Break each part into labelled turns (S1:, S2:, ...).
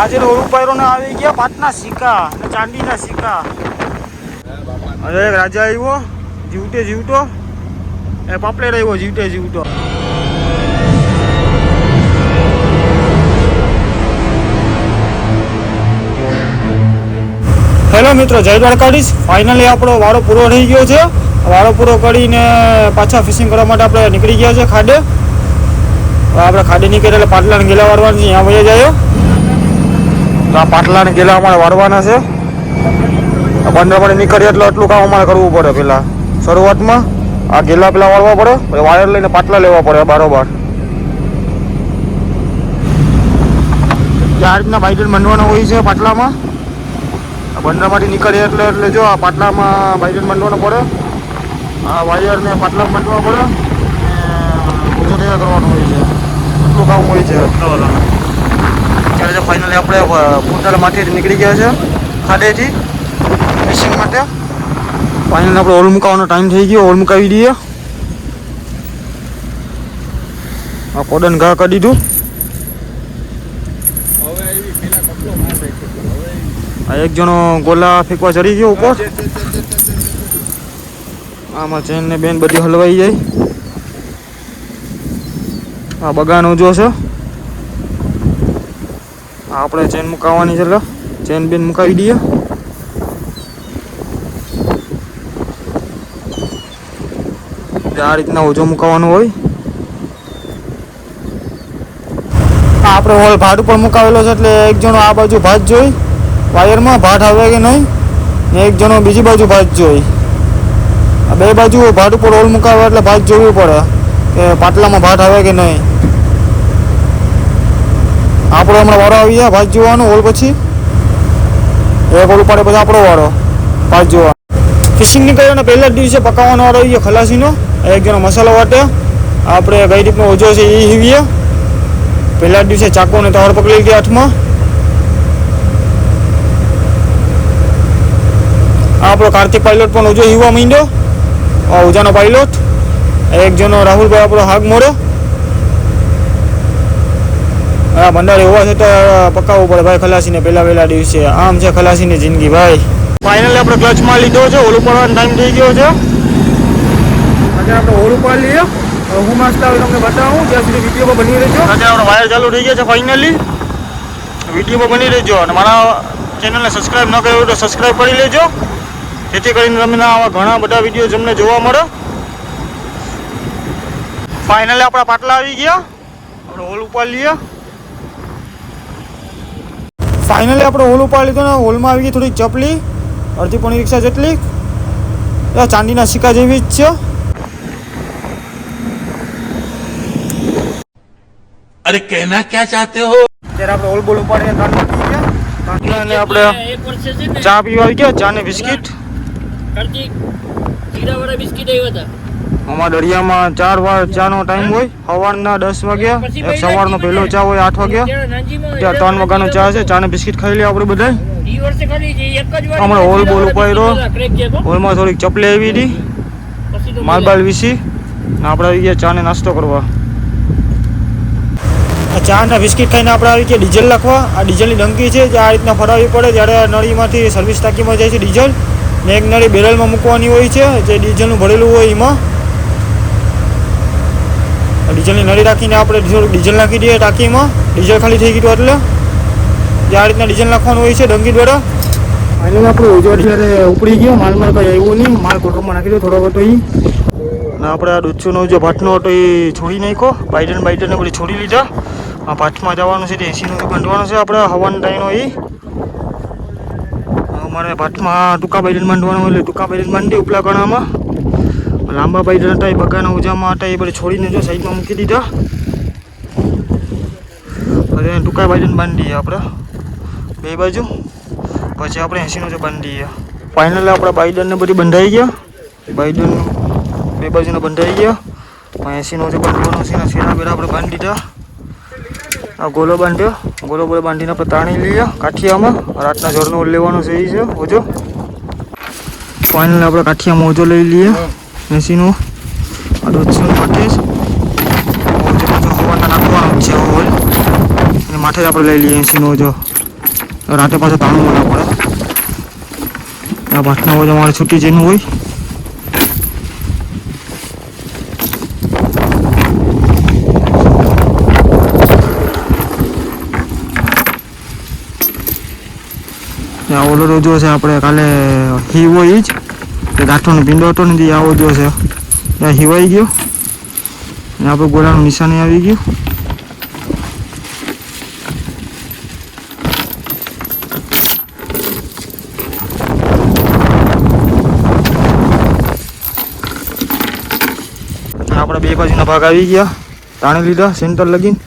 S1: આજે ઓળુપાયરોને આવી ગયા પાટના સિક્કા અને ચાંદીના સિક્કા. અરે એક રાજા આવ્યો જીવતે જીવતો, એ પાપલેટ આવ્યો જીવતે જીવતો. હેલો મિત્રો, જય દ્વારકાધીશ. ફાઇનલી આપણો વાળો પૂરો થઈ ગયો છે. વાળો પૂરો કરીને પાછા ફિશિંગ કરવા માટે આપણે નીકળી ગયા છે ખાડે. આપણે ખાડે નીકળે એટલે પાટલાને ગેલા વાળવાના છે, અહીંયા વહી જાય. તો આ પાટલાને ગેલા અમારે વાળવાના છે. બંદર પડે નીકળીએ એટલે એટલું કામ અમારે કરવું પડે. પેલા શરૂઆતમાં આ ગેલા પેલા વાળવા પડે, પછી વાયર લઈને પાટલા લેવા પડે બારોબાર. આ રીતના બાઇડન બાંધવાનો હોય છે પાટલામાં. બંદરમાંથી નીકળીએ એટલે જો આ પાટલામાં બાઇડન બાંધવાનો પડે. આ વાયરને પાટલામાં બાંધવા પડે, પૂજો તૈયાર કરવાનો હોય છે. એટલું કામ હોય છે. ત્યારે જો ફાઇનલી આપણે પોતાનામાંથી નીકળી ગયા છે ખાડેથી ફિશિંગ માટે. ફાઇનલી આપણે ઓલ મુકાવાનો ટાઈમ થઈ ગયો. ઓલ મુકાવી દઈએ. આ પોડન ઘા કરી દીધું. આ એક જણો ગોલા ફેંકવા ચડી ગયો ઉપર. આમાં ચેન ને બેન બધી હલવાઈ જાય. આ બગાનો જો છે. આપણે ચેન મુકાવવાની છે એટલે ચેન બેન મુકાવી દઈએ. આ રીતના ઓછો મુકાવાનું હોય. આપણે હોલ ભાટ ઉપર મુકાવેલો છે એટલે એક જણો આ બાજુ ભાત જોઈ વાયરમાં ભાટ આવે કે નહીં, ને એક જણો બીજી બાજુ ભાત જોઈ. આ બે બાજુ ભાટ ઉપર હોલ મુકાવે એટલે ભાત જોવી પડે કે પાટલામાં ભાટ આવે કે નહીં. આપણો હમણાં વારો આવી જાય ભાત જોવાનો. હોલ પછી એક હોલ પાડે પછી આપણો વારો ભાત જોવાનો. ફિશિંગ નીકળ્યો પહેલા જ દિવસે પકાવવાનો વારો આવી ગયો ખલાસીનો. એક જણો મસાલો વાટે. આપણે કઈ રીતનો ઓજો છે એ હીવીએ. પહેલા જ દિવસે ચાકો ને તવર પકડી ગયા હાથમાં. આપણો કાર્તિક પાયલોટ પણ ઓજો હીવા માંડ્યો. ઓજાનો પાયલોટ એક જણો રાહુલભાઈ આપણો હાગ મોડો. હા, ભંડાર એવા છે તો પકાવવું પડે ભાઈ ખલાસીને પહેલા દિવસે. આમ છે ખલાસીની જિંદગી ભાઈ. ફાઇનલી આપણે ક્લચમાં લીધો છે. ઓલું પડવાનો ટાઈમ થઈ ગયો છે. આજે આપણે ઓલું પાડી લઈએ. હું મસ્ત આવે તમને બતાવું. ત્યાં સુધી વિડીયોમાં બની રહેજો. આજે આપણે વાયર ચાલુ થઈ ગયા છે. ફાઇનલી વિડીયોમાં બની રહેજો. અને મારા ચેનલને સબસ્ક્રાઈબ ન કર્યું તો સબસ્ક્રાઈબ કરી લેજો, જેથી કરીને તમને આવા ઘણા બધા વિડીયો તમને જોવા મળે. ફાઇનલી આપણા પાટલા આવી ગયા. આપણે હોલ ઉપાડી લઈએ. ફાઇનલી આપણે હોલ ઉપાડી લીધો ને હોલમાં આવી ગઈ થોડીક ચપલી, અડધી પોણી રિક્ષા જેટલી. ચાંદીના સિક્કા જેવી જ છે.
S2: અરે કહેના ક્યાં ચાહતે હો.
S1: અત્યારે આપણે હોલ બોલ ઉપાડીને આપણે ચા પીવા આવી ગયા. ચા ને બિસ્કિટ. અમારા દરિયામાં 4 વાર ચાનો ટાઈમ હોય. સવારના 10 વાગ્યા, એક સવારનો પહેલો ચા હોય 8 વાગ્યા, ત્યાં 3 વાગ્યાનો ચા છે. ચા ને બિસ્કિટ ખાઈ લઈએ આપણે બધા. હમણાં હોલ બોલ ઉપાડ્યો. હોલમાં થોડીક ચપલી આવી હતી, માલબાલ વીસી. આપણે આવી ગયા ચા ને નાસ્તો કરવા. ચા ને બિસ્કિટ ખાઈને આપણે આવી ગયા ડીઝલ નાખવા. આ ડીઝલની ડંકી છે જે આ રીતના ફરાવવી પડે જ્યારે નળીમાંથી સર્વિસ ટાંકીમાં જાય છે ડીઝલ. ને એક નળી બેરલમાં મૂકવાની હોય છે જે ડીઝલનું ભરેલું હોય એમાં. ડીઝલની નળી રાખીને આપણે થોડુંક ડીઝલ નાખી દઈએ ટાંકીમાં. ડીઝલ ખાલી થઈ ગયું એટલે જે આ રીતના ડીઝલ નાખવાનું હોય છે ડંકી દ્વારા. ફાઇનલી આપણે ઓજો અત્યારે ઉપડી ગયો. માલમાં કંઈ આવ્યું નહીં. માલ કોટરમાં નાખી દો થોડો હતો એ. અને આપણે આ દૂધસુનો જે ભાટનો હતો એ છોડી નાખ્યો. બાઇડનને બધી છોડી લીધા. આ ભાટમાં જવાનું છે તે 80નું બાંધવાનું છે આપણે હવાનો ટાઈમ એ. અમારે ભાટમાં ટૂંકા બાઇડન બાંધવાનું એટલે ટૂંકા બાઇડન બાંધી ઉપલા કણામાં. લાંબા બાઇડન હતા એ બગાના ઉજામાં હતા એ બધી છોડીને જો સાઈડમાં મૂકી દીધા. હવે ટૂંકા બાઇડન બાંધીએ આપણે બે બાજુ. પછી આપણે 80નું જો બાંધીએ. ફાઇનલી આપણા બાઇડનને બધી બંધાઈ ગયા. બાઇડન બે બાજુને બંધાઈ ગયા. 80નો જે બાંધવાનો છે એના ફેરા બેરા આપણે બાંધી દીધા. આ ગોલો બાંધ્યો. ગોલો બાંધીને આપણે તાણી લઈએ કાઠિયામાં. રાતના જોરનો લેવાનો છે એ છે ઓજો. ફાઇનલી આપણે કાઠિયામાં ઓજો લઈ લઈએ 80નો. આ દૂધસું માટે જ ઓજો હવાના નાખવાનો છે હોલ. અને માથે જ આપણે લઈ લઈએ 80નો ઓજો. રાતે પાછું તાણું મળવા પડે. આ ભાતના હોય અમારે છૂટી જઈને હોય. ઓલો રોજો છે આપણે કાલે હિવ હોય જ ગાંઠોનો પીંડો હતો ને તે આવો જો છે ત્યાં હિવાઈ ગયો ને આપણે ગોળાનું નિશાની આવી ગયું. આપણે બે બાજુના ભાગ આવી ગયા તાણી લીધા સેન્ટર લગીને.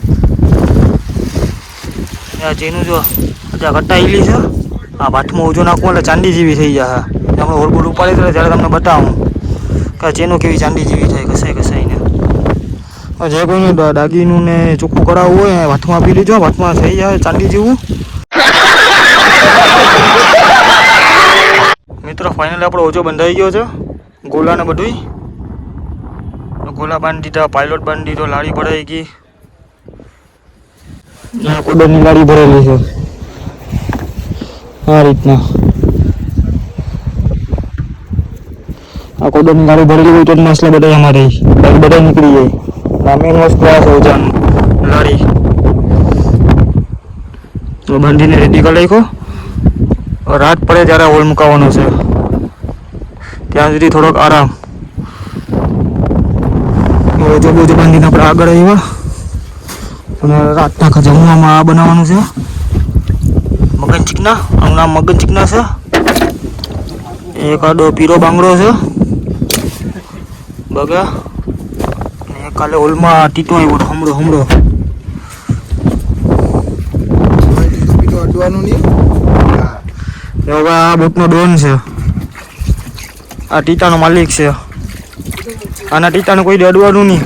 S1: જેનું જો ત્યાં કટાયેલી છે આ ભાતમાં ઓછો નાખવું એટલે ચાંદી જેવી થઈ જાય. આપણે હોલબોલ ઉપાડી તો ત્યારે તમને બતાવું કે ચેનો કેવી ચાંદી જેવી થાય ઘસાઈને. જે કોઈને દાગીનું ને ચોખ્ખું કરાવવું હોય ભાતમાં આપી લીધો ભાતમાં થઈ જાય ચાંદી જેવું. મિત્રો ફાઇનલી આપણો ઓછો બંધાઈ ગયો છે ગોલા ને બધું. ગોલા બાંધી દીધા, પાયલોટ બાંધી દીધો, લાડી ભરાઈ ગઈ. કોડરની લાડી ભરેલી છે આ રીતના. આ કોડરની ગાડી ભરેલી હોય તો મસલા બધા અમારે બધા નીકળી જાય. આ મેન વસ્તુ આ છે ઓજાનું લાડી. તો બાંધીને રેડી કરી નાખો. રાત પડે ત્યારે હોલ મુકાવાનો છે ત્યાં સુધી થોડોક આરામ. રોજો બોજો બાંધીને આપણે આગળ આવ્યા અને રાતના જમવામાં આ બનાવવાનું છે મગન ચીકના. આનું નામ મગન ચીકના છે. એક આડો પીરો બાંગડો છે બગા. અને કાલે હોલમાં ટીટો આવ્યો હમણો. આ બોટનો ડોન છે. આ ટીટાનો માલિક છે. આના ટીટાને કોઈ અડવાનું નહીં.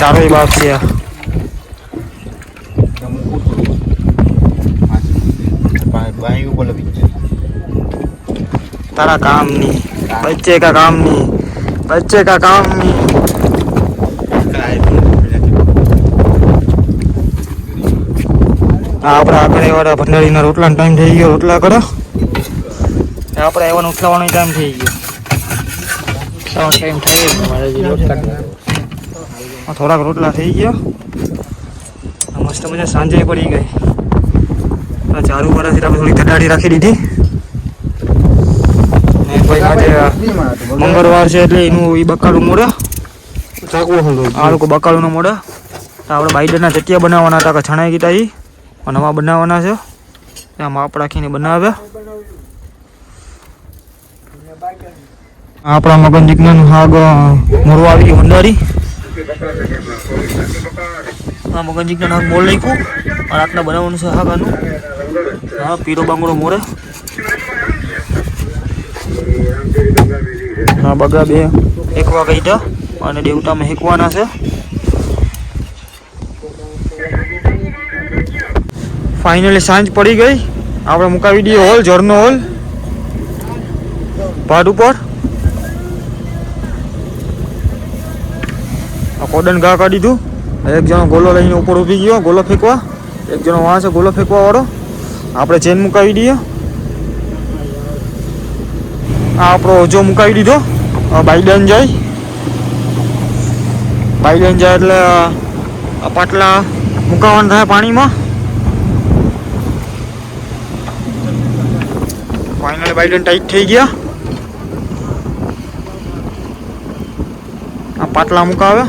S1: તારો બાપ છે. તારા કામ નહીં બચ્ચે કા કામ નહીં. આપણે આગળ વાળા ભંડારીના રોટલાનો ટાઈમ થઈ ગયો. રોટલા કરો આપણે એવાનો ઉઠલાવાનો ટાઈમ થઈ ગયો. થોડાક રોટલા થઈ ગયા. મસ્ત મજા સાંજે પડી ગઈ. ચારું વર્ષથી આપણે થોડી ધડાડી રાખી દીધી. આજે મંગળવાર છે એટલે એનું એ બકાલું મોડા આ લોકો બકાલું મોડા. આપણે બાઈડરના ચટિયા બનાવવાના હતા કે છણાઈ ગીતા એ નવા બનાવવાના છે. ત્યાં માપ રાખીને બનાવ્યા. આપણા મગન ચીકનાનું શાક મોરવા આવી ગયું ભંડારી. હા મગન ચીકના શાક મોર લખ્યું રાતના બનાવવાનું છે શાક આનું. હા પીરો બાંગડો મોરે. હા બગા બે હેકવા ગઈ અને દેવતામાં હેકવાના છે. ફાઇનલી સાંજ પડી ગઈ. આપણે મુકાવી દઈએ હોલ ઝરનો હોલ ભાત ઉપર. આ કોડન ઘા કાઢી દીધું. એક જણો ગોલો લઈને ઉપર ઊભી ગયો ગોલો ફેંકવા. એક જણો વાં છે ગોલો ફેંકવા વાળો. આપણે ચેન મુકાવી દઈએ. આ આપણો ઓજો મુકાવી દીધો. બાઈડન જાય એટલે આ પાટલા મુકાવાના થાય પાણીમાં. ફાઇનલી બાઈડન ટાઈટ થઈ ગયા. આ પાટલા મુકાવે.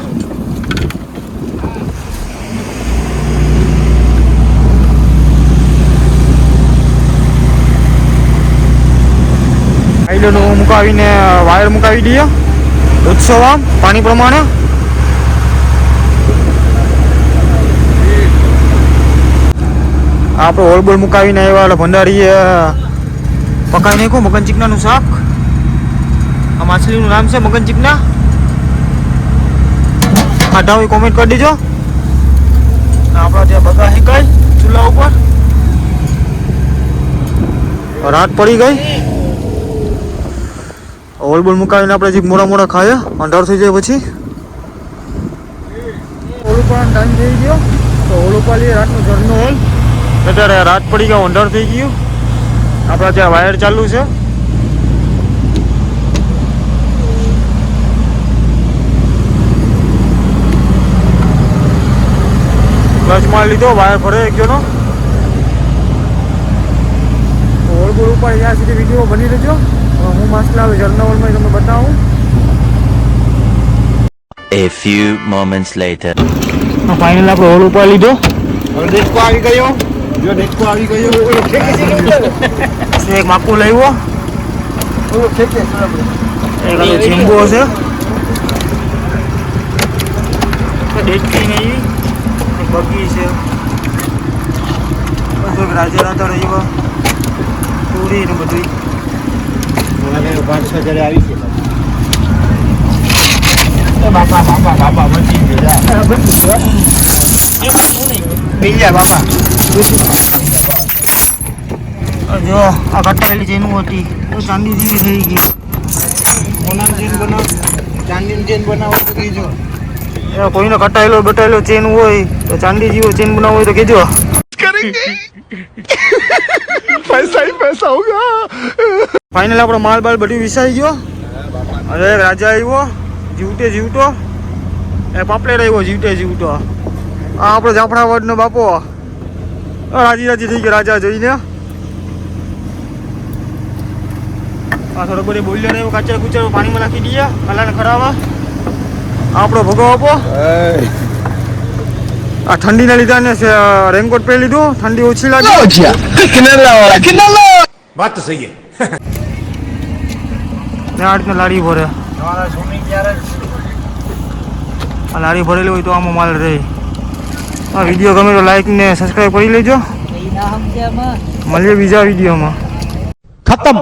S1: બાઈડન મુકાવીને વાયર મુકાવી દઈએ ઉત્સવ આમ પાણી પ્રમાણે. આપણે હોલબોલ મુકાવીને આવ્યા ભંડારીએ પકાવી નાખ્યું મગન ચીકનાનું શાક. આ માછલીનું નામ છે મગન ચીકના. ખાધા હોય કોમેન્ટ કરી દેજો. આપણા ત્યાં બધા હેકાય ચૂલા ઉપર. રાત પડી ગઈ. હોલબોલ મુકાવીને આપણે જે મોડા ખાયા અંધાર થઈ જાય પછી. ઉપરવાનો ટાઈમ થઈ ગયો તો હોલ ઉપર લઈએ રાતનો જળનો હોલ. અત્યારે રાત પડી ગયો, અંધાર થઈ ગયું. આપણા ત્યાં વાયર ચાલુ છે. ક્લચ માર લીધો, વાયર ફરે એક ગયો. હોલ બોલ ઉપર ત્યાં સુધી વિડીયો બની રહેજો. હું મસ્ત લાવે જળના હોલમાં તમને બતાવું.
S3: A few moments later.
S1: Final આપણે હોલ ઉપર લીધો.
S4: હવે ડેસ્કો આવી ગયો. જો ડેસ્કો આવી ગયો.
S1: એક માકુ લાવ્યો. એક ચીંબો છે. ડેચકી નહીં, એક બગી છે. બધું રાજા રાતા રહ્યો. પૂરી ને બધું
S4: 5-6 જયારે આવી છે.
S1: બાપા બચી ગયા. બીજા બાપા જો આ કટાયેલી ચેનું હતી તો ચાંદી જેવી થઈ ગઈ.
S4: સોનાની ચેન બનાવ, ચાંદીની ચેન બનાવો તો કહેજો.
S1: કોઈને કટાયેલો બટાયેલો ચેન હોય તો ચાંદી જેવો ચેન બનાવવો હોય તો કહેજો.
S2: पैसा ही पैसा होगा.
S1: ફાઇનલ આપણો માલ બાલ બધું વિસાઈ ગયો. હવે રાજા આવ્યો જીવતે જીવતો. એ પાપલેટ આવ્યો જીવતે જીવતો. આ આપણો જાફરાબાદનો બાપો રાજી રાજી થઈ ગયો રાજા જોઈને. આ થોડો બધે બોલ્યો ને કાચર કુચર પાણીમાં નાખી દઈએ કલાને ખરાવા. આપણો ભોગો આપો. આ ઠંડીના લીધા ને રેનકોટ પહેરી લીધું, ઠંડી ઓછી લાગે.
S2: बात तो सही है.
S1: ને આ રીતના લારી ભરે.
S4: તમારા સ્વિમિંગ ત્યારે
S1: આ લારી ભરેલી હોય તો આમાં માલ રહે. આ વિડીયો ગમે તો લાઈક ને સબસ્ક્રાઈબ કરી લેજો. મળીએ બીજા વિડીયોમાં.
S2: खत्म.